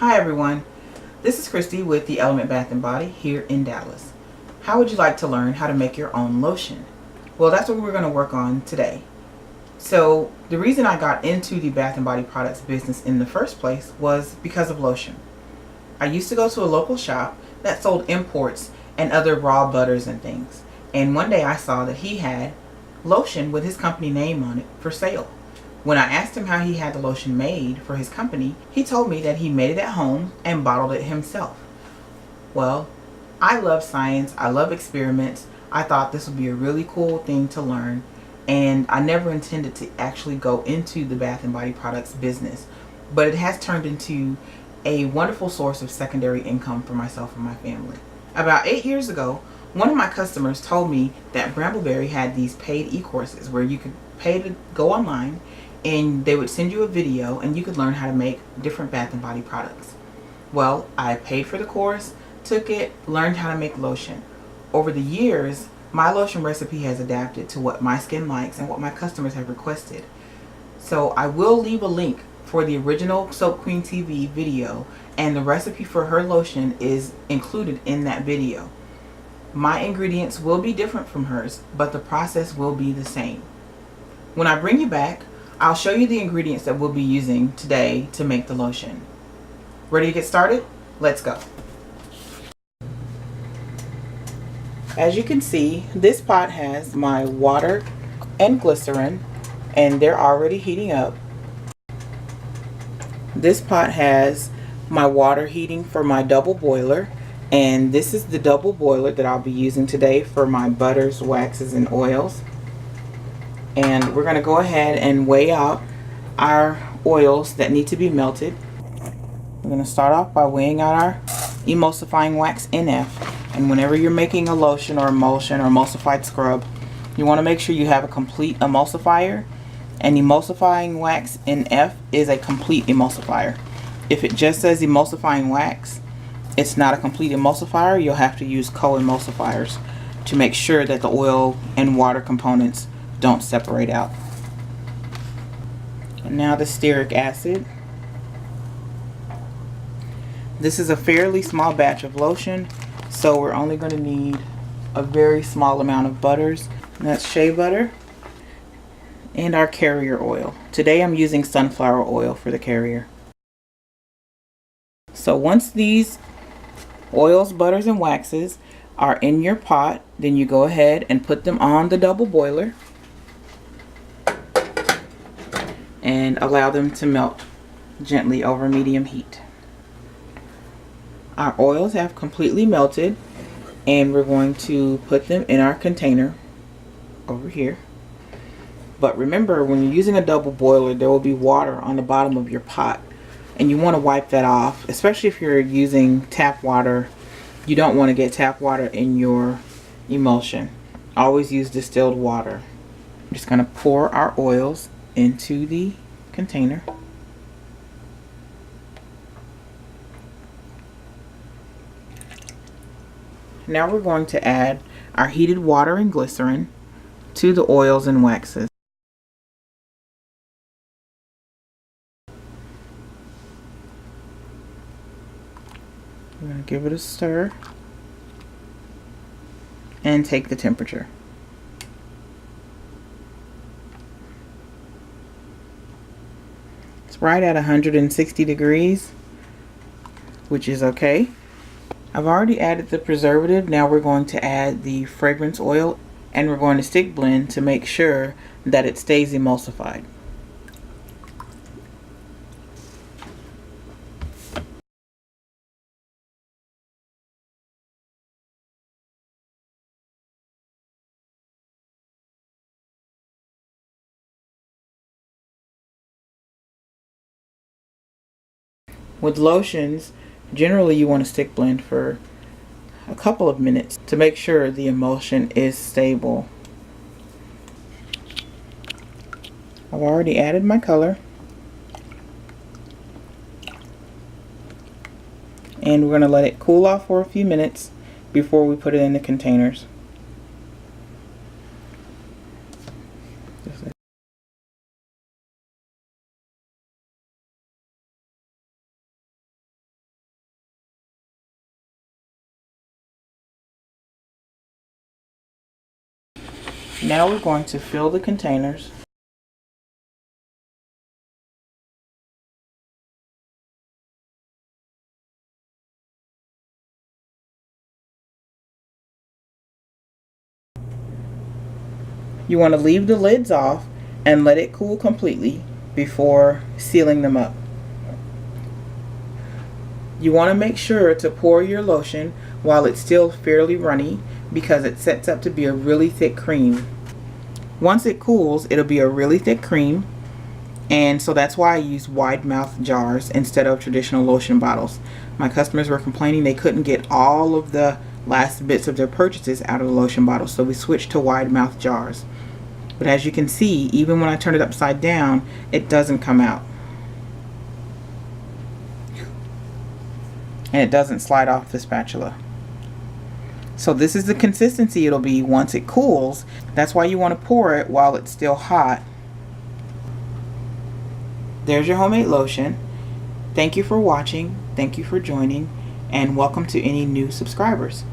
Hi everyone, this is Christy with the Element Bath & Body here in Dallas. How would you like to learn how to make your own lotion? Well, that's what we're going to work on today. So the reason I got into the Bath & Body products business in the first place was because of lotion. I used to go to a local shop that sold imports and other raw butters and things. And one day I saw that he had lotion with his company name on it for sale. When I asked him how he had the lotion made for his company, he told me that he made it at home and bottled it himself. Well, I love science, I love experiments. I thought this would be a really cool thing to learn, and I never intended to actually go into the Bath & Body products business, but it has turned into a wonderful source of secondary income for myself and my family. About 8 years ago, one of my customers told me that Brambleberry had these paid e-courses where you could pay to go online and they would send you a video and you could learn how to make different Bath & Body products. Well, I paid for the course, took it, learned how to make lotion. Over the years, my lotion recipe has adapted to what my skin likes and what my customers have requested. So I will leave a link for the original Soap Queen TV video, and the recipe for her lotion is included in that video. My ingredients will be different from hers, but the process will be the same. When I bring you back, I'll show you the ingredients that we'll be using today to make the lotion. Ready to get started? Let's go. As you can see, this pot has my water and glycerin, and they're already heating up. This pot has my water heating for my double boiler, and this is the double boiler that I'll be using today for my butters, waxes, and oils. And we're going to go ahead and weigh out our oils that need to be melted. We're going to start off by weighing out our emulsifying wax NF. And whenever you're making a lotion or emulsion or emulsified scrub, you want to make sure you have a complete emulsifier. And emulsifying wax NF is a complete emulsifier. If it just says emulsifying wax, it's not a complete emulsifier. You'll have to use co-emulsifiers to make sure that the oil and water components don't separate out. And now the stearic acid. This is a fairly small batch of lotion, so we're only going to need a very small amount of butters. And that's shea butter and our carrier oil. Today I'm using sunflower oil for the carrier. So once these oils, butters, and waxes are in your pot, then you go ahead and put them on the double boiler and allow them to melt gently over medium heat. Our oils have completely melted, and we're going to put them in our container over here. But remember, when you're using a double boiler, there will be water on the bottom of your pot, and you want to wipe that off, especially if you're using tap water. You don't want to get tap water in your emulsion. Always use distilled water. I'm just going to pour our oils into the container. Now we're going to add our heated water and glycerin to the oils and waxes. We're going to give it a stir and take the temperature. It's right at 160 degrees, which is okay. I've already added the preservative. Now we're going to add the fragrance oil, and we're going to stick blend to make sure that it stays emulsified. With lotions, generally you want to stick blend for a couple of minutes to make sure the emulsion is stable. I've already added my color, and we're going to let it cool off for a few minutes before we put it in the containers. Now we're going to fill the containers. You want to leave the lids off and let it cool completely before sealing them up. You want to make sure to pour your lotion while it's still fairly runny because it sets up to be a really thick cream. Once it cools, it'll be a really thick cream, and so that's why I use wide mouth jars instead of traditional lotion bottles. My customers were complaining they couldn't get all of the last bits of their purchases out of the lotion bottles, so we switched to wide mouth jars. But as you can see, even when I turn it upside down, it doesn't come out. And it doesn't slide off the spatula. So this is the consistency it'll be once it cools. That's why you want to pour it while it's still hot. There's your homemade lotion. Thank you for watching. Thank you for joining. And welcome to any new subscribers.